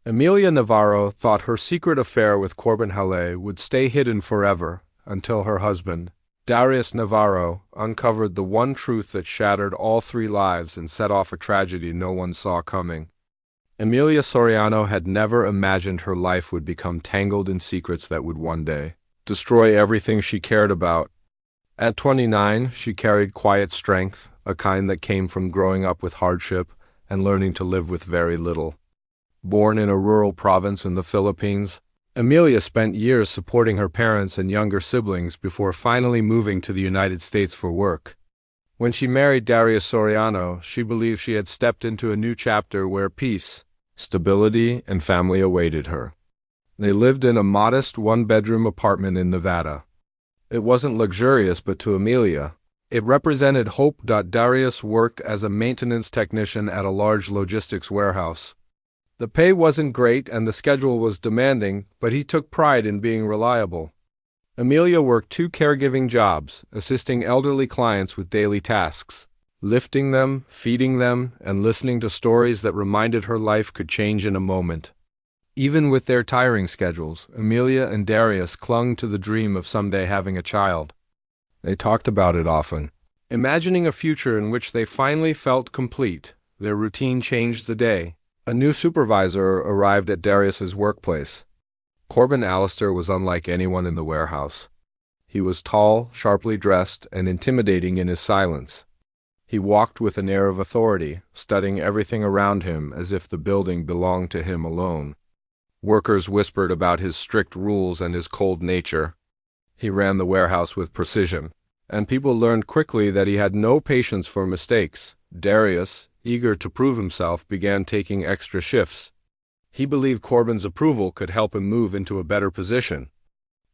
Emilia Navarro thought her secret affair with Corbin Hale would stay hidden forever until her husband, Darius Navarro, uncovered the one truth that shattered all three lives and set off a tragedy no one saw coming. Emilia Soriano had never imagined her life would become tangled in secrets that would one day destroy everything she cared about. At 29, she carried quiet strength, a kind that came from growing up with hardship and learning to live with very little. Born in a rural province in the Philippines, Emilia spent years supporting her parents and younger siblings before finally moving to the United States for work. When she married Darius Soriano, she believed she had stepped into a new chapter where peace, stability, and family awaited her. They lived in a modest one-bedroom apartment in Nevada. It wasn't luxurious, but to Emilia, it represented hope. Darius worked as a maintenance technician at a large logistics warehouse. The pay wasn't great and the schedule was demanding, but he took pride in being reliable. Emilia worked 2 caregiving jobs, assisting elderly clients with daily tasks, lifting them, feeding them, and listening to stories that reminded her life could change in a moment. Even with their tiring schedules, Emilia and Darius clung to the dream of someday having a child. They talked about it often, imagining a future in which they finally felt complete. Their routine changed the day. A new supervisor arrived at Darius's workplace. Corbin Alistair was unlike anyone in the warehouse. He was tall, sharply dressed, and intimidating in his silence. He walked with an air of authority, studying everything around him as if the building belonged to him alone. Workers whispered about his strict rules and his cold nature. He ran the warehouse with precision, and people learned quickly that he had no patience for mistakes. Darius, eager to prove himself, began taking extra shifts. He believed Corbin's approval could help him move into a better position.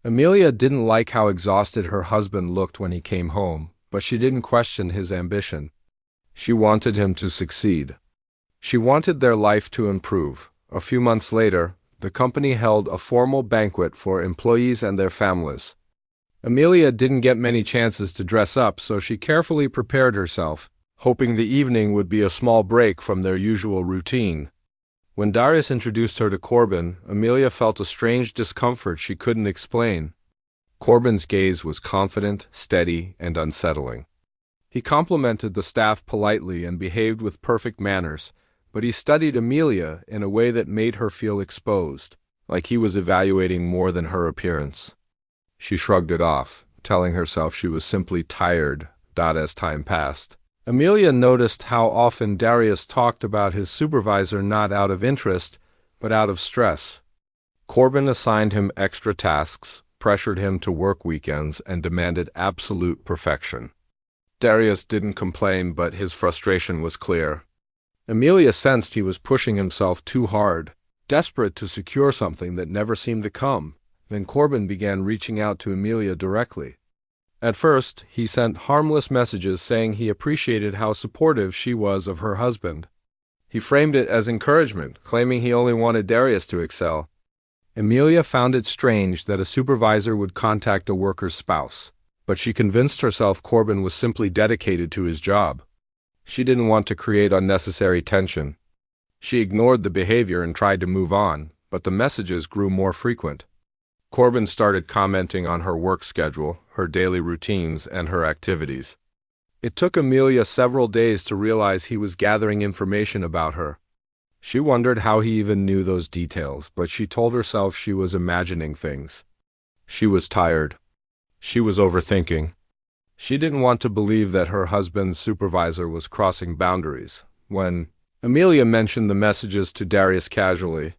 Emilia didn't like how exhausted her husband looked when he came home, but she didn't question his ambition. She wanted him to succeed. She wanted their life to improve. A few months later, the company held a formal banquet for employees and their families. Emilia didn't get many chances to dress up, so she carefully prepared herself, hoping the evening would be a small break from their usual routine. When Darius introduced her to Corbin, Emilia felt a strange discomfort she couldn't explain. Corbin's gaze was confident, steady, and unsettling. He complimented the staff politely and behaved with perfect manners, but he studied Emilia in a way that made her feel exposed, like he was evaluating more than her appearance. She shrugged it off, telling herself she was simply tired. As time passed, Emilia noticed how often Darius talked about his supervisor not out of interest, but out of stress. Corbin assigned him extra tasks, pressured him to work weekends, and demanded absolute perfection. Darius didn't complain, but his frustration was clear. Emilia sensed he was pushing himself too hard, desperate to secure something that never seemed to come. Then Corbin began reaching out to Emilia directly. At first, he sent harmless messages saying he appreciated how supportive she was of her husband. He framed it as encouragement, claiming he only wanted Darius to excel. Emilia found it strange that a supervisor would contact a worker's spouse, but she convinced herself Corbin was simply dedicated to his job. She didn't want to create unnecessary tension. She ignored the behavior and tried to move on, but the messages grew more frequent. Corbin started commenting on her work schedule, her daily routines, and her activities. It took Emilia several days to realize he was gathering information about her. She wondered how he even knew those details, but she told herself she was imagining things. She was tired. She was overthinking. She didn't want to believe that her husband's supervisor was crossing boundaries. When Emilia mentioned the messages to Darius casually,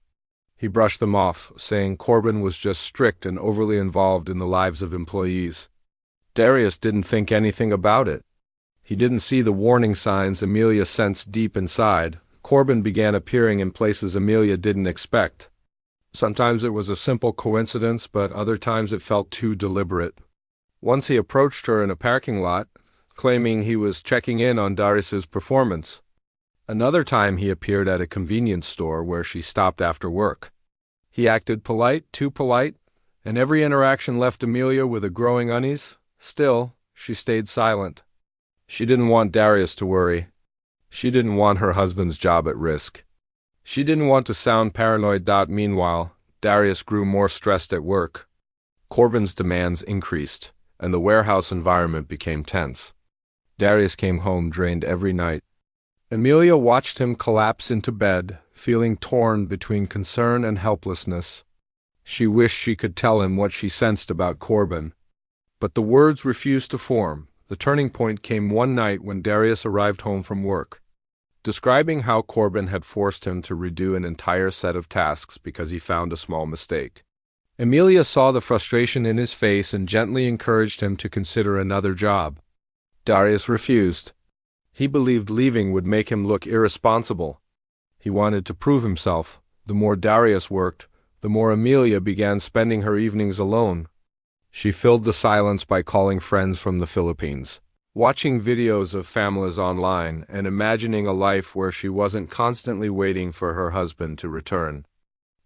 he brushed them off, saying Corbin was just strict and overly involved in the lives of employees. Darius didn't think anything about it. He didn't see the warning signs Emilia sensed deep inside. Corbin began appearing in places Emilia didn't expect. Sometimes it was a simple coincidence, but other times it felt too deliberate. Once he approached her in a parking lot, claiming he was checking in on Darius's performance. Another time he appeared at a convenience store where she stopped after work. He acted polite, too polite, and every interaction left Emilia with a growing unease. Still, she stayed silent. She didn't want Darius to worry. She didn't want her husband's job at risk. She didn't want to sound paranoid. Meanwhile, Darius grew more stressed at work. Corbin's demands increased, and the warehouse environment became tense. Darius came home drained every night. Emilia watched him collapse into bed, feeling torn between concern and helplessness. She wished she could tell him what she sensed about Corbin, but the words refused to form. The turning point came one night when Darius arrived home from work. Describing how Corbin had forced him to redo an entire set of tasks because he found a small mistake. Emilia saw the frustration in his face and gently encouraged him to consider another job. Darius refused. He believed leaving would make him look irresponsible. He wanted to prove himself. The more Darius worked, the more Emilia began spending her evenings alone. She filled the silence by calling friends from the Philippines, watching videos of families online, and imagining a life where she wasn't constantly waiting for her husband to return.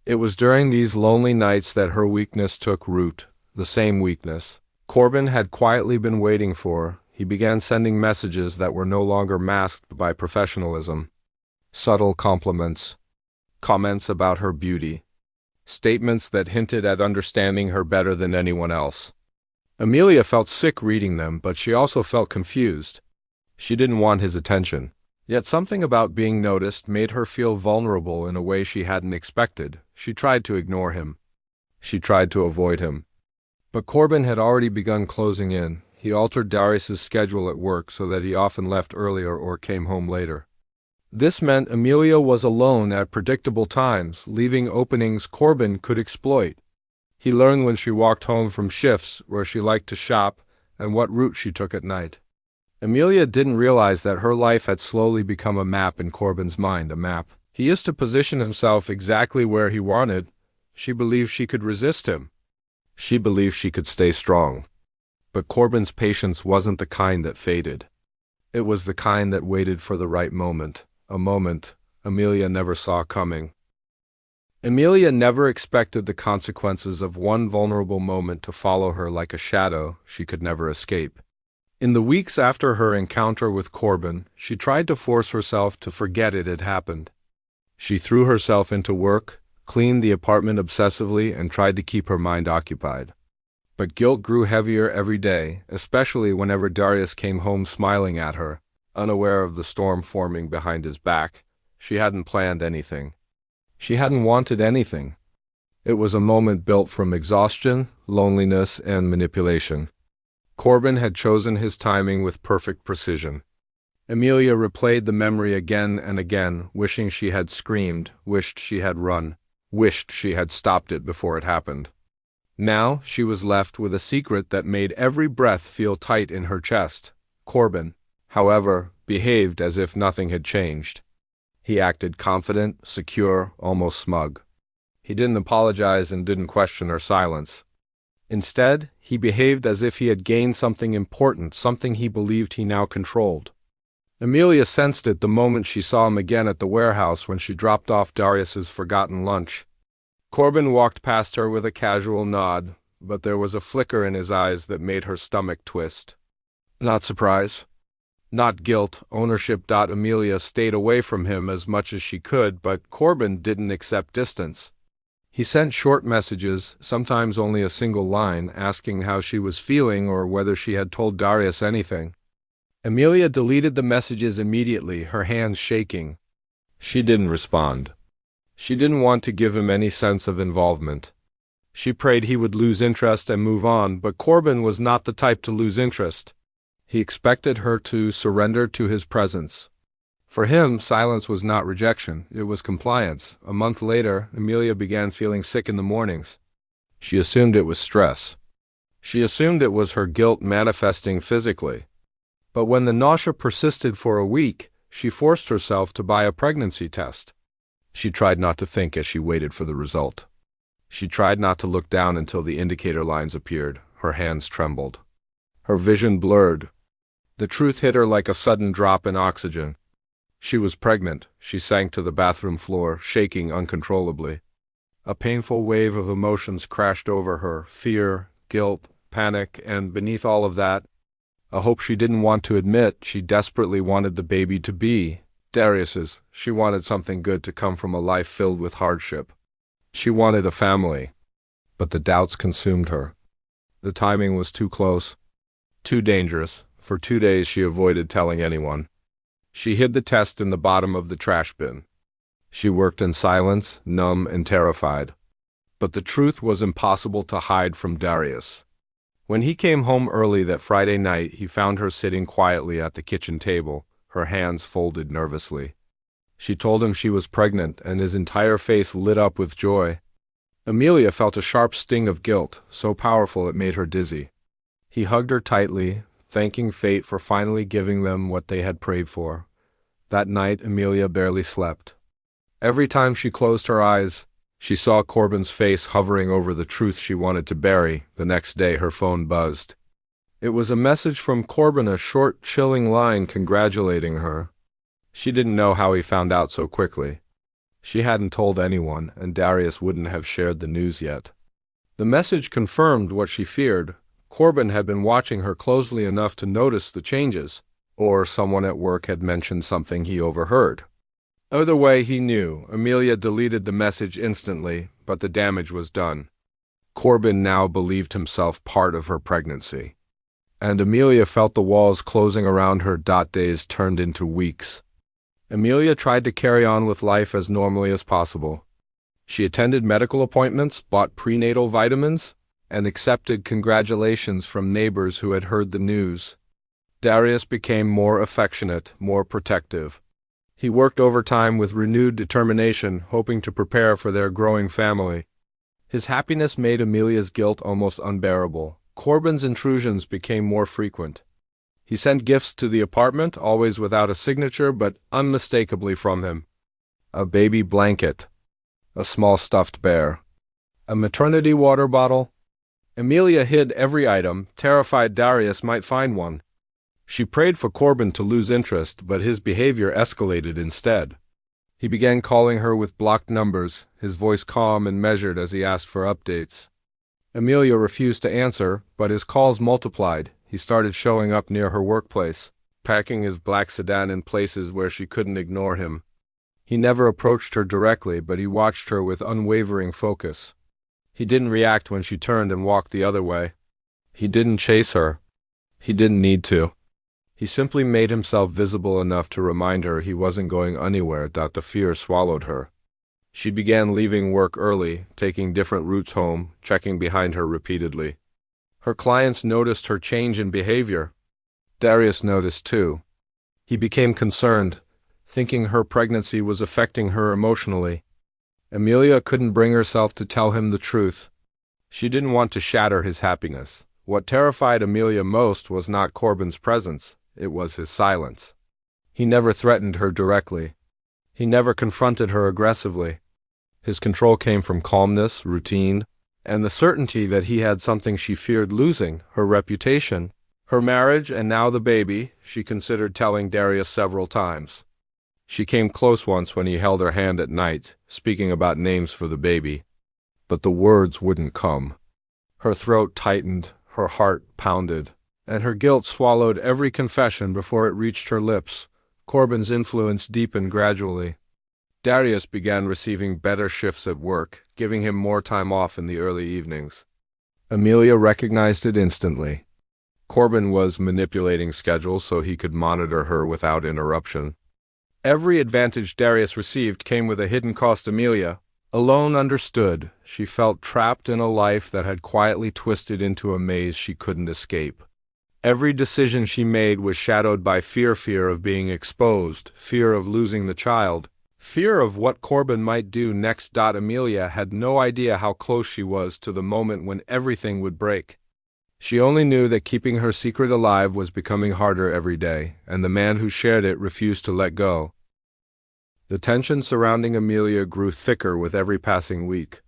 It was during these lonely nights that her weakness took root, the same weakness Corbin had quietly been waiting for. He began sending messages that were no longer masked by professionalism. Subtle compliments, comments about her beauty, statements that hinted at understanding her better than anyone else. Emilia felt sick reading them, but she also felt confused. She didn't want his attention. Yet something about being noticed made her feel vulnerable in a way she hadn't expected. She tried to ignore him. She tried to avoid him. But Corbin had already begun closing in. He altered Darius's schedule at work so that he often left earlier or came home later. This meant Emilia was alone at predictable times, leaving openings Corbin could exploit. He learned when she walked home from shifts, where she liked to shop, and what route she took at night. Emilia didn't realize that her life had slowly become a map in Corbin's mind, a map. He used to position himself exactly where he wanted. She believed she could resist him. She believed she could stay strong. But Corbin's patience wasn't the kind that faded. It was the kind that waited for the right moment, a moment Emilia never saw coming. Emilia never expected the consequences of one vulnerable moment to follow her like a shadow she could never escape. In the weeks after her encounter with Corbin, she tried to force herself to forget it had happened. She threw herself into work, cleaned the apartment obsessively, and tried to keep her mind occupied. But guilt grew heavier every day, especially whenever Darius came home smiling at her, unaware of the storm forming behind his back. She hadn't planned anything. She hadn't wanted anything. It was a moment built from exhaustion, loneliness, and manipulation. Corbin had chosen his timing with perfect precision. Emilia replayed the memory again and again, wishing she had screamed, wished she had run, wished she had stopped it before it happened. Now she was left with a secret that made every breath feel tight in her chest. Corbin, however, behaved as if nothing had changed. He acted confident, secure, almost smug. He didn't apologize and didn't question her silence. Instead, he behaved as if he had gained something important, something he believed he now controlled. Emilia sensed it the moment she saw him again at the warehouse when she dropped off Darius's forgotten lunch. Corbin walked past her with a casual nod, but there was a flicker in his eyes that made her stomach twist. Not surprise. Not guilt, ownership. Emilia stayed away from him as much as she could, but Corbin didn't accept distance. He sent short messages, sometimes only a single line, asking how she was feeling or whether she had told Darius anything. Emilia deleted the messages immediately, her hands shaking. She didn't respond. She didn't want to give him any sense of involvement. She prayed he would lose interest and move on, but Corbin was not the type to lose interest. He expected her to surrender to his presence. For him, silence was not rejection, it was compliance. A month later, Emilia began feeling sick in the mornings. She assumed it was stress. She assumed it was her guilt manifesting physically. But when the nausea persisted for a week, she forced herself to buy a pregnancy test. She tried not to think as she waited for the result. She tried not to look down until the indicator lines appeared. Her hands trembled. Her vision blurred. The truth hit her like a sudden drop in oxygen. She was pregnant. She sank to the bathroom floor, shaking uncontrollably. A painful wave of emotions crashed over her, fear, guilt, panic, and beneath all of that, a hope she didn't want to admit. She desperately wanted the baby to be Darius's. She wanted something good to come from a life filled with hardship. She wanted a family, but the doubts consumed her. The timing was too close, too dangerous. For 2 days she avoided telling anyone. She hid the test in the bottom of the trash bin. She worked in silence, numb and terrified. But the truth was impossible to hide from Darius. When he came home early that Friday night, he found her sitting quietly at the kitchen table, her hands folded nervously. She told him she was pregnant, and his entire face lit up with joy. Emilia felt a sharp sting of guilt, so powerful it made her dizzy. He hugged her tightly, thanking fate for finally giving them what they had prayed for. That night, Emilia barely slept. Every time she closed her eyes, she saw Corbin's face hovering over the truth she wanted to bury. The next day, her phone buzzed. It was a message from Corbin, a short, chilling line congratulating her. She didn't know how he found out so quickly. She hadn't told anyone, and Darius wouldn't have shared the news yet. The message confirmed what she feared. Corbin had been watching her closely enough to notice the changes, or someone at work had mentioned something he overheard. Either way, he knew. Emilia deleted the message instantly, but the damage was done. Corbin now believed himself part of her pregnancy. And Emilia felt the walls closing around her. Days turned into weeks. Emilia tried to carry on with life as normally as possible. She attended medical appointments, bought prenatal vitamins, and accepted congratulations from neighbors who had heard the news. Darius became more affectionate, more protective. He worked overtime with renewed determination, hoping to prepare for their growing family. His happiness made Emilia's guilt almost unbearable. Corbin's intrusions became more frequent. He sent gifts to the apartment, always without a signature, but unmistakably from him. A baby blanket, a small stuffed bear, a maternity water bottle. Emilia hid every item, terrified Darius might find one. She prayed for Corbin to lose interest, but his behavior escalated instead. He began calling her with blocked numbers, his voice calm and measured as he asked for updates. Emilia refused to answer, but his calls multiplied. He started showing up near her workplace, packing his black sedan in places where she couldn't ignore him. He never approached her directly, but he watched her with unwavering focus. He didn't react when she turned and walked the other way. He didn't chase her. He didn't need to. He simply made himself visible enough to remind her he wasn't going anywhere. The fear swallowed her. She began leaving work early, taking different routes home, checking behind her repeatedly. Her clients noticed her change in behavior. Darius noticed too. He became concerned, thinking her pregnancy was affecting her emotionally. Emilia couldn't bring herself to tell him the truth. She didn't want to shatter his happiness. What terrified Emilia most was not Corbin's presence. It was his silence. He never threatened her directly. He never confronted her aggressively. His control came from calmness, routine, and the certainty that he had something she feared losing, her reputation, her marriage, and now the baby. She considered telling Darius several times. She came close once when he held her hand at night, speaking about names for the baby. But the words wouldn't come. Her throat tightened, her heart pounded, and her guilt swallowed every confession before it reached her lips. Corbin's influence deepened gradually. Darius began receiving better shifts at work, giving him more time off in the early evenings. Emilia recognized it instantly. Corbin was manipulating schedules so he could monitor her without interruption. Every advantage Darius received came with a hidden cost. Emilia alone understood. She felt trapped in a life that had quietly twisted into a maze she couldn't escape. Every decision she made was shadowed by fear of being exposed, fear of losing the child, fear of what Corbin might do next. Emilia had no idea how close she was to the moment when everything would break. She only knew that keeping her secret alive was becoming harder every day, and the man who shared it refused to let go. The tension surrounding Emilia grew thicker with every passing week.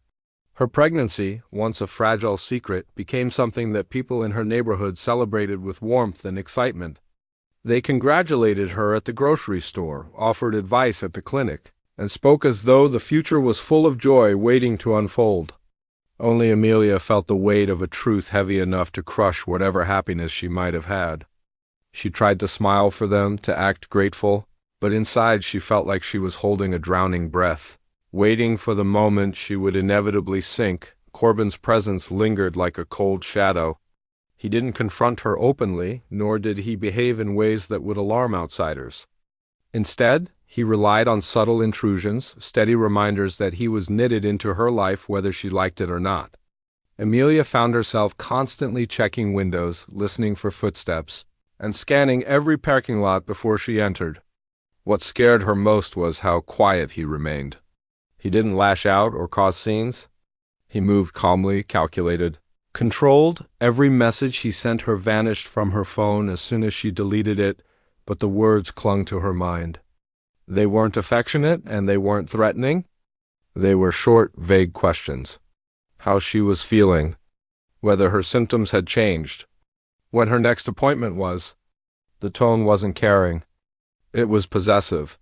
Her pregnancy, once a fragile secret, became something that people in her neighborhood celebrated with warmth and excitement. They congratulated her at the grocery store, offered advice at the clinic, and spoke as though the future was full of joy waiting to unfold. Only Emilia felt the weight of a truth heavy enough to crush whatever happiness she might have had. She tried to smile for them, to act grateful, but inside she felt like she was holding a drowning breath. Waiting for the moment she would inevitably sink, Corbin's presence lingered like a cold shadow. He didn't confront her openly, nor did he behave in ways that would alarm outsiders. Instead, he relied on subtle intrusions, steady reminders that he was knitted into her life whether she liked it or not. Emilia found herself constantly checking windows, listening for footsteps, and scanning every parking lot before she entered. What scared her most was how quiet he remained. He didn't lash out or cause scenes. He moved calmly, calculated, controlled. Every message he sent her vanished from her phone as soon as she deleted it, but the words clung to her mind. They weren't affectionate and they weren't threatening. They were short, vague questions. How she was feeling, whether her symptoms had changed, when her next appointment was. The tone wasn't caring. It was possessive.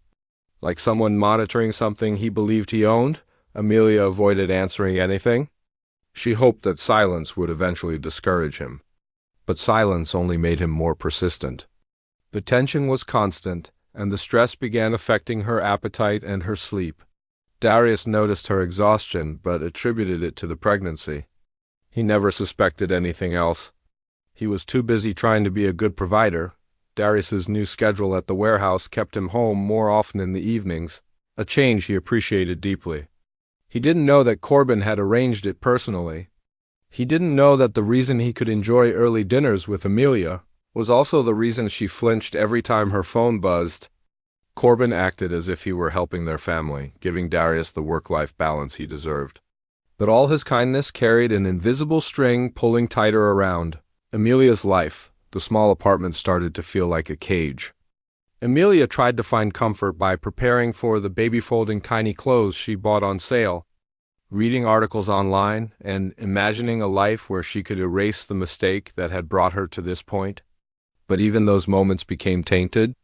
Like someone monitoring something he believed he owned, Emilia avoided answering anything. She hoped that silence would eventually discourage him. But silence only made him more persistent. The tension was constant, and the stress began affecting her appetite and her sleep. Darius noticed her exhaustion, but attributed it to the pregnancy. He never suspected anything else. He was too busy trying to be a good provider. Darius's new schedule at the warehouse kept him home more often in the evenings, a change he appreciated deeply. He didn't know that Corbin had arranged it personally. He didn't know that the reason he could enjoy early dinners with Emilia was also the reason she flinched every time her phone buzzed. Corbin acted as if he were helping their family, giving Darius the work-life balance he deserved. But all his kindness carried an invisible string pulling tighter around. Emilia's life. The small apartment started to feel like a cage. Emilia tried to find comfort by preparing for the baby-folding tiny clothes she bought on sale, reading articles online, and imagining a life where she could erase the mistake that had brought her to this point. But even those moments became tainted.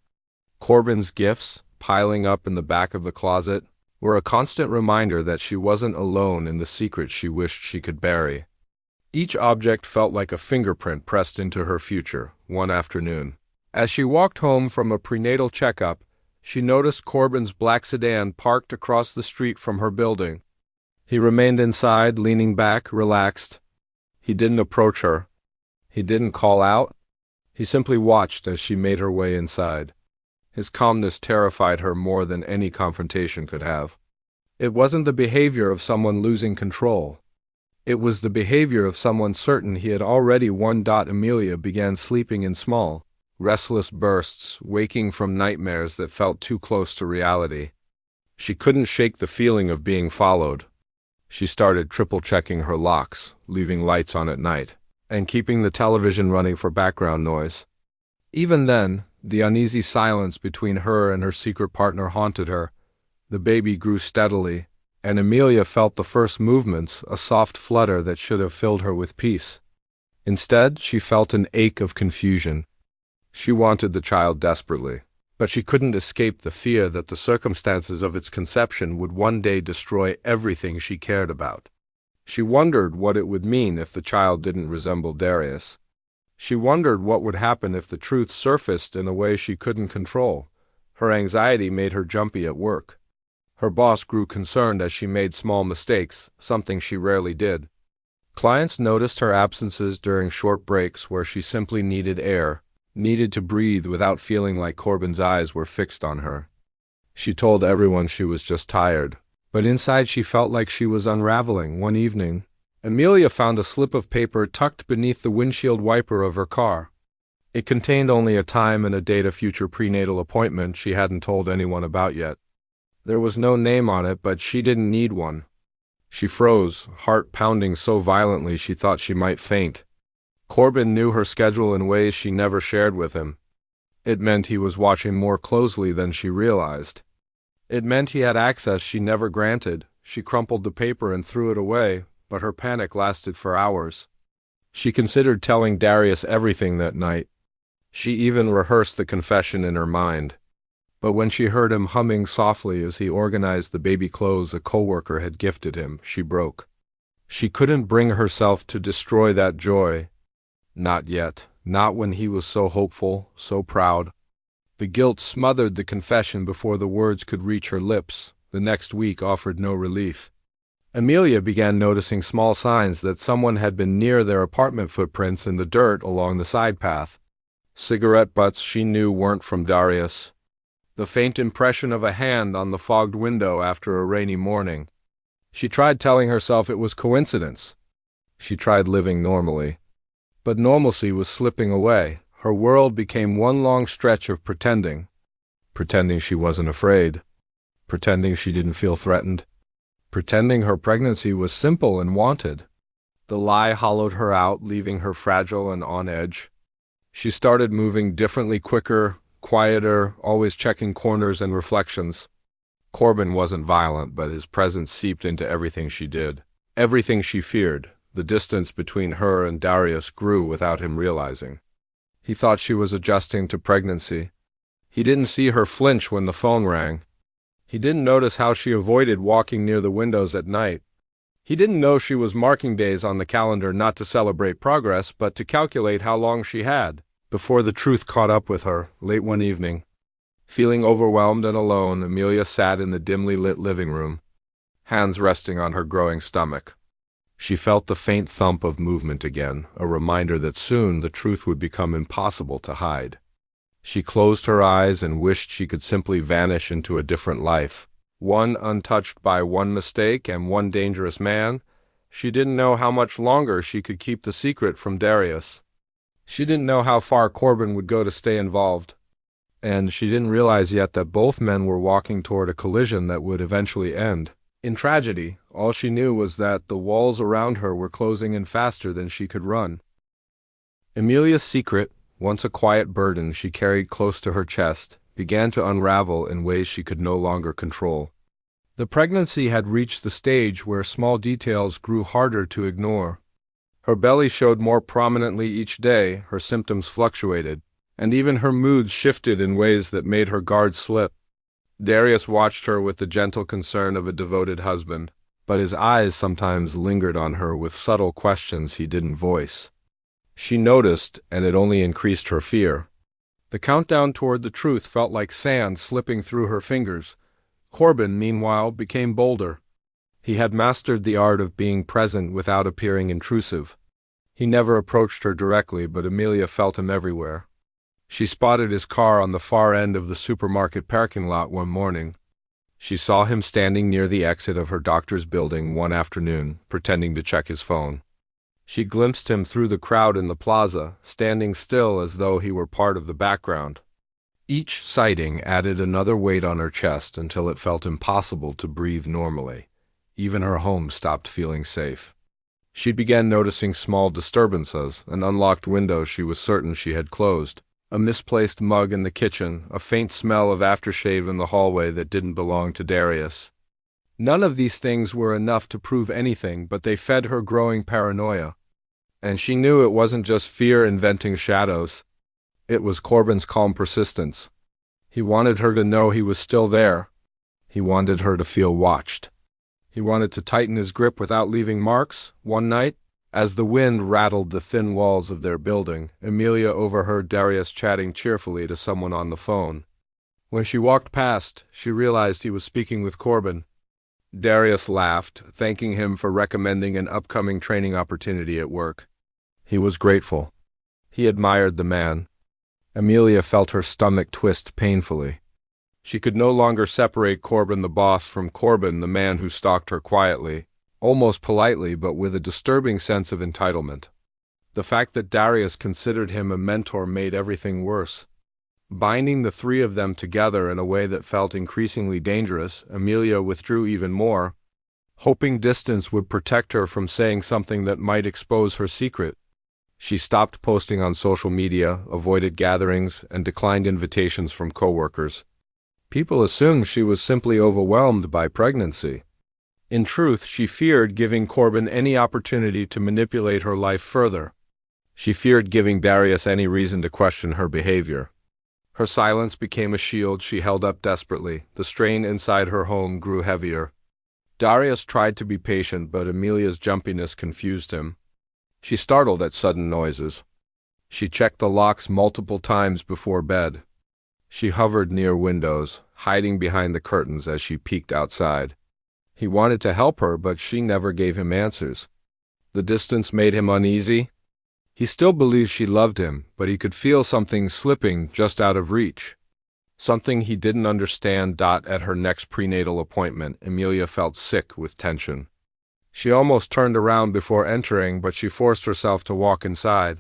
Corbin's gifts, piling up in the back of the closet, were a constant reminder that she wasn't alone in the secret she wished she could bury. Each object felt like a fingerprint pressed into her future. One afternoon, as she walked home from a prenatal checkup, she noticed Corbin's black sedan parked across the street from her building. He remained inside, leaning back, relaxed. He didn't approach her. He didn't call out. He simply watched as she made her way inside. His calmness terrified her more than any confrontation could have. It wasn't the behavior of someone losing control. It was the behavior of someone certain he had already won. Emilia began sleeping in small, restless bursts, waking from nightmares that felt too close to reality. She couldn't shake the feeling of being followed. She started triple-checking her locks, leaving lights on at night, and keeping the television running for background noise. Even then, the uneasy silence between her and her secret partner haunted her. The baby grew steadily, and Emilia felt the first movements, a soft flutter that should have filled her with peace. Instead, she felt an ache of confusion. She wanted the child desperately, but she couldn't escape the fear that the circumstances of its conception would one day destroy everything she cared about. She wondered what it would mean if the child didn't resemble Darius. She wondered what would happen if the truth surfaced in a way she couldn't control. Her anxiety made her jumpy at work. Her boss grew concerned as she made small mistakes, something she rarely did. Clients noticed her absences during short breaks where she simply needed air, needed to breathe without feeling like Corbin's eyes were fixed on her. She told everyone she was just tired, but inside she felt like she was unraveling. One evening, Emilia found a slip of paper tucked beneath the windshield wiper of her car. It contained only a time and a date of future prenatal appointment she hadn't told anyone about yet. There was no name on it, but she didn't need one. She froze, heart pounding so violently she thought she might faint. Corbin knew her schedule in ways she never shared with him. It meant he was watching more closely than she realized. It meant he had access she never granted. She crumpled the paper and threw it away, but her panic lasted for hours. She considered telling Darius everything that night. She even rehearsed the confession in her mind. But when she heard him humming softly as he organized the baby clothes a coworker had gifted him, she broke. She couldn't bring herself to destroy that joy. Not yet. Not when he was so hopeful, so proud. The guilt smothered the confession before the words could reach her lips. The next week offered no relief. Emilia began noticing small signs that someone had been near their apartment: footprints in the dirt along the side path. Cigarette butts she knew weren't from Darius. The faint impression of a hand on the fogged window after a rainy morning. She tried telling herself it was coincidence. She tried living normally. But normalcy was slipping away. Her world became one long stretch of pretending. Pretending she wasn't afraid. Pretending she didn't feel threatened. Pretending her pregnancy was simple and wanted. The lie hollowed her out, leaving her fragile and on edge. She started moving differently, quicker, quieter, always checking corners and reflections. Corbin wasn't violent, but his presence seeped into everything she did. Everything she feared. The distance between her and Darius grew without him realizing. He thought she was adjusting to pregnancy. He didn't see her flinch when the phone rang. He didn't notice how she avoided walking near the windows at night. He didn't know she was marking days on the calendar not to celebrate progress, but to calculate how long she had, before the truth caught up with her, late one evening. Feeling overwhelmed and alone, Emilia sat in the dimly lit living room, hands resting on her growing stomach. She felt the faint thump of movement again, a reminder that soon the truth would become impossible to hide. She closed her eyes and wished she could simply vanish into a different life, one untouched by one mistake and one dangerous man. She didn't know how much longer she could keep the secret from Darius. She didn't know how far Corbin would go to stay involved. And she didn't realize yet that both men were walking toward a collision that would eventually end in tragedy. All she knew was that the walls around her were closing in faster than she could run. Emilia's secret, once a quiet burden she carried close to her chest, began to unravel in ways she could no longer control. The pregnancy had reached the stage where small details grew harder to ignore. Her belly showed more prominently each day, her symptoms fluctuated, and even her moods shifted in ways that made her guard slip. Darius watched her with the gentle concern of a devoted husband, but his eyes sometimes lingered on her with subtle questions he didn't voice. She noticed, and it only increased her fear. The countdown toward the truth felt like sand slipping through her fingers. Corbin, meanwhile, became bolder. He had mastered the art of being present without appearing intrusive. He never approached her directly, but Emilia felt him everywhere. She spotted his car on the far end of the supermarket parking lot one morning. She saw him standing near the exit of her doctor's building one afternoon, pretending to check his phone. She glimpsed him through the crowd in the plaza, standing still as though he were part of the background. Each sighting added another weight on her chest until it felt impossible to breathe normally. Even her home stopped feeling safe. She began noticing small disturbances, an unlocked window she was certain she had closed, a misplaced mug in the kitchen, a faint smell of aftershave in the hallway that didn't belong to Darius. None of these things were enough to prove anything, but they fed her growing paranoia. And she knew it wasn't just fear inventing shadows. It was Corbin's calm persistence. He wanted her to know he was still there. He wanted her to feel watched. He wanted to tighten his grip without leaving marks. One night, as the wind rattled the thin walls of their building, Emilia overheard Darius chatting cheerfully to someone on the phone. When she walked past, she realized he was speaking with Corbin. Darius laughed, thanking him for recommending an upcoming training opportunity at work. He was grateful. He admired the man. Emilia felt her stomach twist painfully. She could no longer separate Corbin the boss from Corbin the man who stalked her quietly, almost politely but with a disturbing sense of entitlement. The fact that Darius considered him a mentor made everything worse. Binding the three of them together in a way that felt increasingly dangerous, Emilia withdrew even more, hoping distance would protect her from saying something that might expose her secret. She stopped posting on social media, avoided gatherings, and declined invitations from coworkers. People assumed she was simply overwhelmed by pregnancy. In truth, she feared giving Corbin any opportunity to manipulate her life further. She feared giving Darius any reason to question her behavior. Her silence became a shield she held up desperately. The strain inside her home grew heavier. Darius tried to be patient, but Emilia's jumpiness confused him. She startled at sudden noises. She checked the locks multiple times before bed. She hovered near windows, hiding behind the curtains as she peeked outside. He wanted to help her, but she never gave him answers. The distance made him uneasy. He still believed she loved him, but he could feel something slipping just out of reach. Something he didn't understand. At her next prenatal appointment, Emilia felt sick with tension. She almost turned around before entering, but she forced herself to walk inside.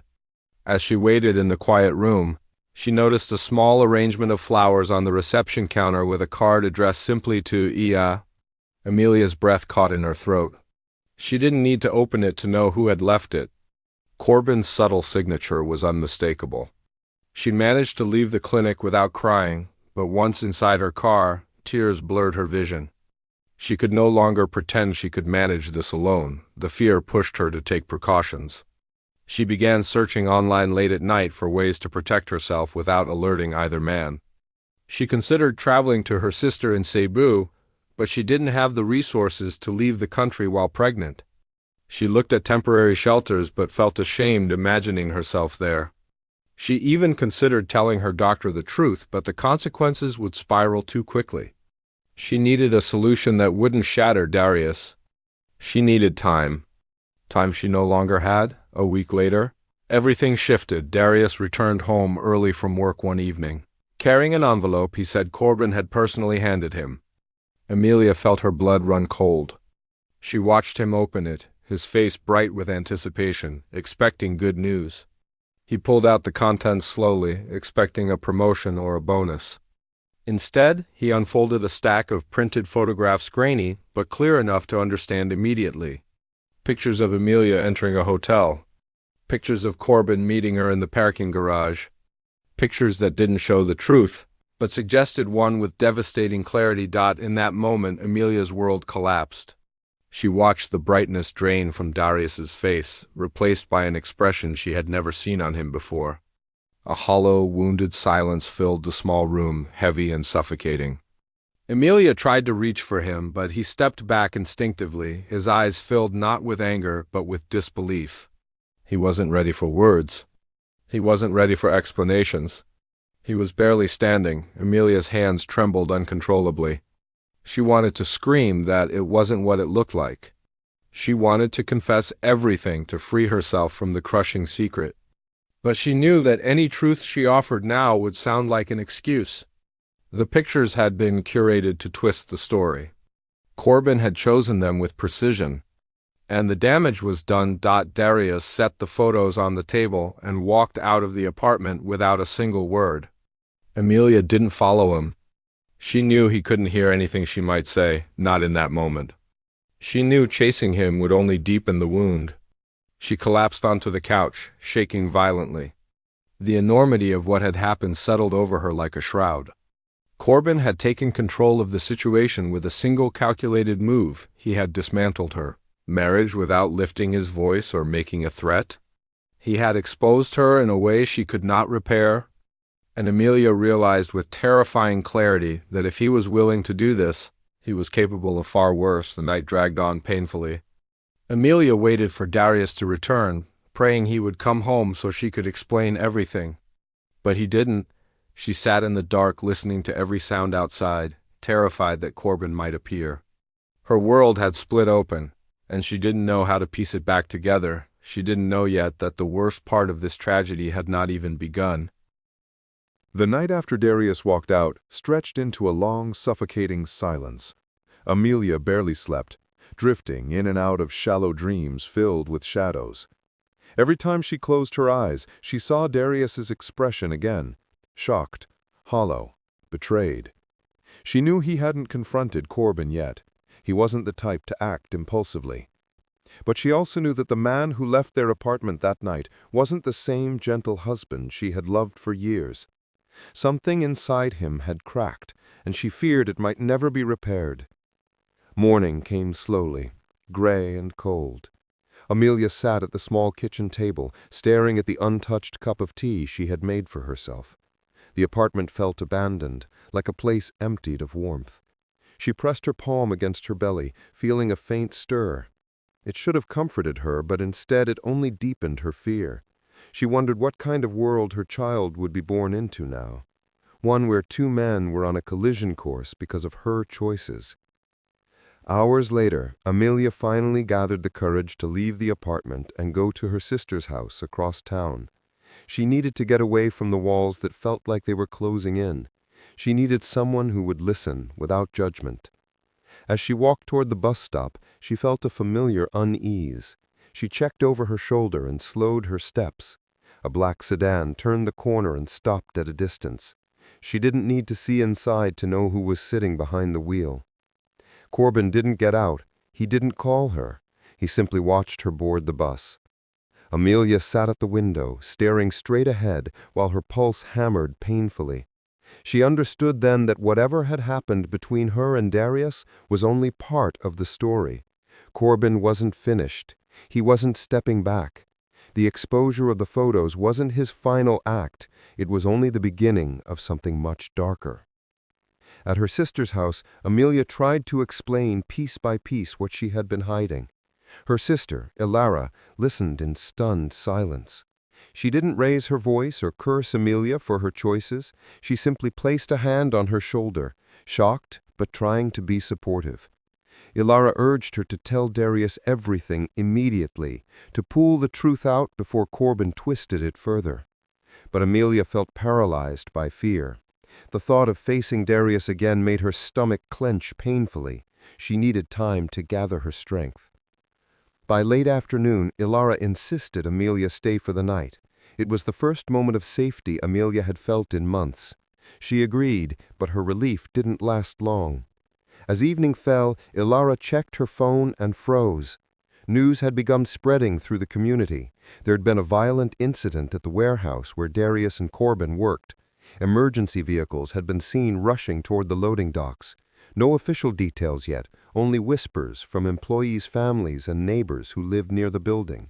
As she waited in the quiet room, she noticed a small arrangement of flowers on the reception counter with a card addressed simply to Ia. Emilia's breath caught in her throat. She didn't need to open it to know who had left it. Corbin's subtle signature was unmistakable. She managed to leave the clinic without crying, but once inside her car, tears blurred her vision. She could no longer pretend she could manage this alone. The fear pushed her to take precautions. She began searching online late at night for ways to protect herself without alerting either man. She considered traveling to her sister in Cebu, but she didn't have the resources to leave the country while pregnant. She looked at temporary shelters but felt ashamed imagining herself there. She even considered telling her doctor the truth, but the consequences would spiral too quickly. She needed a solution that wouldn't shatter Darius. She needed time. Time she no longer had. A week later, everything shifted. Darius returned home early from work one evening. Carrying an envelope he said Corbin had personally handed him. Emilia felt her blood run cold. She watched him open it, his face bright with anticipation, expecting good news. He pulled out the contents slowly, expecting a promotion or a bonus. Instead, he unfolded a stack of printed photographs, grainy but clear enough to understand immediately. Pictures of Emilia entering a hotel. Pictures of Corbin meeting her in the parking garage. Pictures that didn't show the truth, but suggested one with devastating clarity. In that moment, Emilia's world collapsed. She watched the brightness drain from Darius's face, replaced by an expression she had never seen on him before. A hollow, wounded silence filled the small room, heavy and suffocating. Emilia tried to reach for him, but he stepped back instinctively, his eyes filled not with anger but with disbelief. He wasn't ready for words. He wasn't ready for explanations. He was barely standing. Emilia's hands trembled uncontrollably. She wanted to scream that it wasn't what it looked like. She wanted to confess everything to free herself from the crushing secret. But she knew that any truth she offered now would sound like an excuse. The pictures had been curated to twist the story. Corbin had chosen them with precision, and the damage was done. Darius set the photos on the table and walked out of the apartment without a single word. Emilia didn't follow him. She knew he couldn't hear anything she might say, not in that moment. She knew chasing him would only deepen the wound. She collapsed onto the couch, shaking violently. The enormity of what had happened settled over her like a shroud. Corbin had taken control of the situation with a single calculated move. He had dismantled her. Marriage without lifting his voice or making a threat. He had exposed her in a way she could not repair. And Emilia realized with terrifying clarity that if he was willing to do this, he was capable of far worse. The night dragged on painfully. Emilia waited for Darius to return, praying he would come home so she could explain everything. But he didn't. She sat in the dark listening to every sound outside, terrified that Corbin might appear. Her world had split open, and she didn't know how to piece it back together. She didn't know yet that the worst part of this tragedy had not even begun. The night after Darius walked out stretched into a long, suffocating silence. Emilia barely slept, drifting in and out of shallow dreams filled with shadows. Every time she closed her eyes, she saw Darius's expression again, shocked, hollow, betrayed. She knew he hadn't confronted Corbin yet. He wasn't the type to act impulsively. But she also knew that the man who left their apartment that night wasn't the same gentle husband she had loved for years. Something inside him had cracked, and she feared it might never be repaired. Morning came slowly, gray and cold. Emilia sat at the small kitchen table, staring at the untouched cup of tea she had made for herself. The apartment felt abandoned, like a place emptied of warmth. She pressed her palm against her belly, feeling a faint stir. It should have comforted her, but instead it only deepened her fear. She wondered what kind of world her child would be born into now. one where two men were on a collision course because of her choices. Hours later, Emilia finally gathered the courage to leave the apartment and go to her sister's house across town. She needed to get away from the walls that felt like they were closing in. She needed someone who would listen without judgment. As she walked toward the bus stop, she felt a familiar unease. She checked over her shoulder and slowed her steps. A black sedan turned the corner and stopped at a distance. She didn't need to see inside to know who was sitting behind the wheel. Corbin didn't get out. He didn't call her. He simply watched her board the bus. Emilia sat at the window, staring straight ahead while her pulse hammered painfully. She understood then that whatever had happened between her and Darius was only part of the story. Corbin wasn't finished. He wasn't stepping back. The exposure of the photos wasn't his final act. It was only the beginning of something much darker. At her sister's house, Emilia tried to explain piece by piece what she had been hiding. Her sister, Ilara, listened in stunned silence. She didn't raise her voice or curse Emilia for her choices. She simply placed a hand on her shoulder, shocked but trying to be supportive. Ilara urged her to tell Darius everything immediately, to pull the truth out before Corbin twisted it further. But Emilia felt paralyzed by fear. The thought of facing Darius again made her stomach clench painfully. She needed time to gather her strength. By late afternoon, Ilara insisted Emilia stay for the night. It was the first moment of safety Emilia had felt in months. She agreed, but her relief didn't last long. As evening fell, Ilara checked her phone and froze. News had begun spreading through the community. There had been a violent incident at the warehouse where Darius and Corbin worked. Emergency vehicles had been seen rushing toward the loading docks. No official details yet, only whispers from employees' families and neighbors who lived near the building.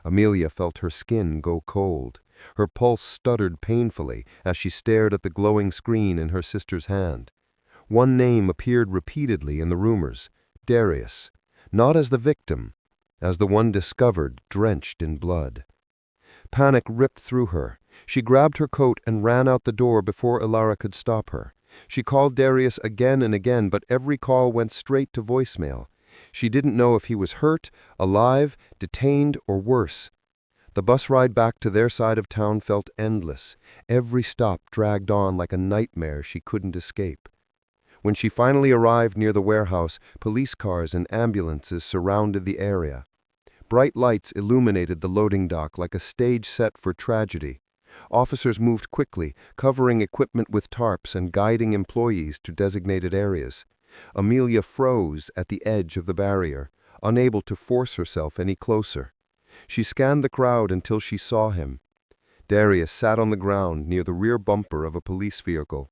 Emilia felt her skin go cold. Her pulse stuttered painfully as she stared at the glowing screen in her sister's hand. One name appeared repeatedly in the rumors: Darius, not as the victim, as the one discovered drenched in blood. Panic ripped through her. She grabbed her coat and ran out the door before Ilara could stop her. She called Darius again and again, but every call went straight to voicemail. She didn't know if he was hurt, alive, detained, or worse. The bus ride back to their side of town felt endless. Every stop dragged on like a nightmare she couldn't escape. When she finally arrived near the warehouse, police cars and ambulances surrounded the area. Bright lights illuminated the loading dock like a stage set for tragedy. Officers moved quickly, covering equipment with tarps and guiding employees to designated areas. Emilia froze at the edge of the barrier, unable to force herself any closer. She scanned the crowd until she saw him. Darius sat on the ground near the rear bumper of a police vehicle.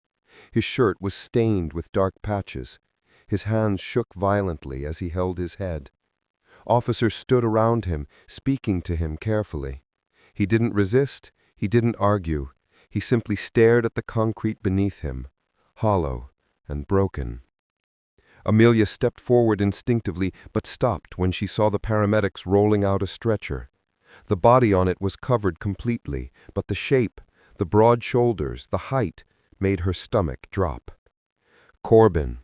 His shirt was stained with dark patches. His hands shook violently as he held his head. Officers stood around him, speaking to him carefully. He didn't resist. He didn't argue. He simply stared at the concrete beneath him, hollow and broken. Emilia stepped forward instinctively, but stopped when she saw the paramedics rolling out a stretcher. The body on it was covered completely, but the shape, the broad shoulders, the height, made her stomach drop. Corbin.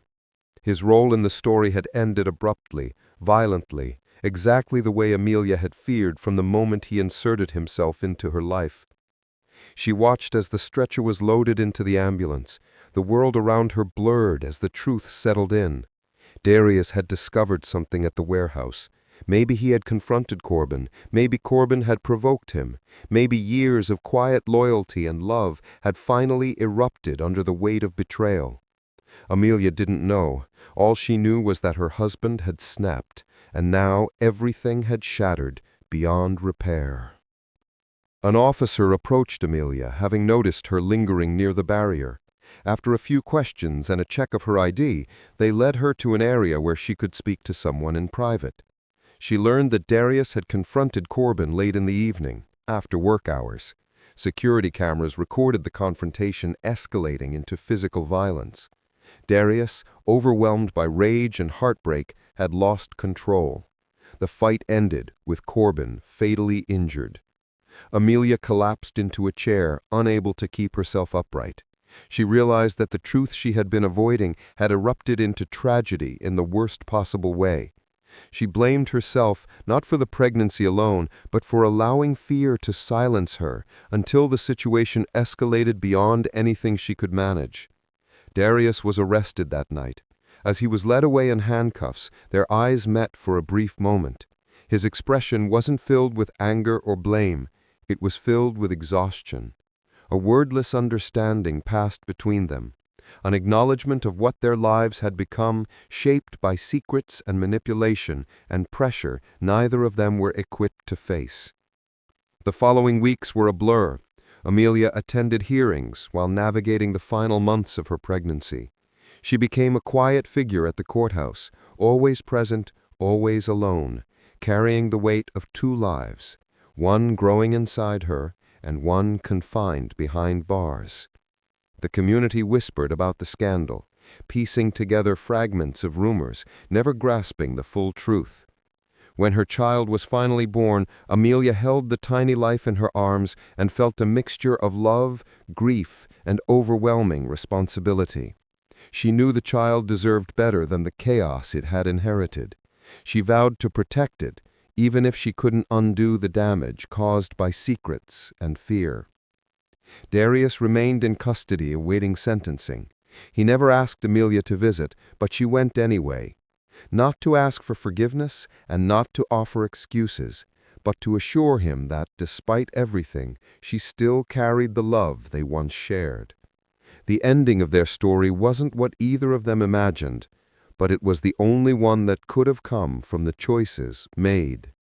His role in the story had ended abruptly, violently, exactly the way Emilia had feared from the moment he inserted himself into her life. She watched as the stretcher was loaded into the ambulance. The world around her blurred as the truth settled in. Darius had discovered something at the warehouse. Maybe he had confronted Corbin. Maybe Corbin had provoked him. Maybe years of quiet loyalty and love had finally erupted under the weight of betrayal. Emilia didn't know. All she knew was that her husband had snapped, and now everything had shattered beyond repair. An officer approached Emilia, having noticed her lingering near the barrier. After a few questions and a check of her ID, they led her to an area where she could speak to someone in private. She learned that Darius had confronted Corbin late in the evening, after work hours. Security cameras recorded the confrontation escalating into physical violence. Darius, overwhelmed by rage and heartbreak, had lost control. The fight ended with Corbin fatally injured. Emilia collapsed into a chair, unable to keep herself upright. She realized that the truth she had been avoiding had erupted into tragedy in the worst possible way. She blamed herself not for the pregnancy alone, but for allowing fear to silence her until the situation escalated beyond anything she could manage. Darius was arrested that night. As he was led away in handcuffs, their eyes met for a brief moment. His expression wasn't filled with anger or blame. It was filled with exhaustion. A wordless understanding passed between them, an acknowledgement of what their lives had become, shaped by secrets and manipulation and pressure neither of them were equipped to face. The following weeks were a blur. Emilia attended hearings while navigating the final months of her pregnancy. She became a quiet figure at the courthouse, always present, always alone, carrying the weight of two lives, one growing inside her and one confined behind bars. The community whispered about the scandal, piecing together fragments of rumors, never grasping the full truth. When her child was finally born, Emilia held the tiny life in her arms and felt a mixture of love, grief, and overwhelming responsibility. She knew the child deserved better than the chaos it had inherited. She vowed to protect it, even if she couldn't undo the damage caused by secrets and fear. Darius remained in custody awaiting sentencing. He never asked Emilia to visit, but she went anyway. Not to ask for forgiveness and not to offer excuses, but to assure him that, despite everything, she still carried the love they once shared. The ending of their story wasn't what either of them imagined, but it was the only one that could have come from the choices made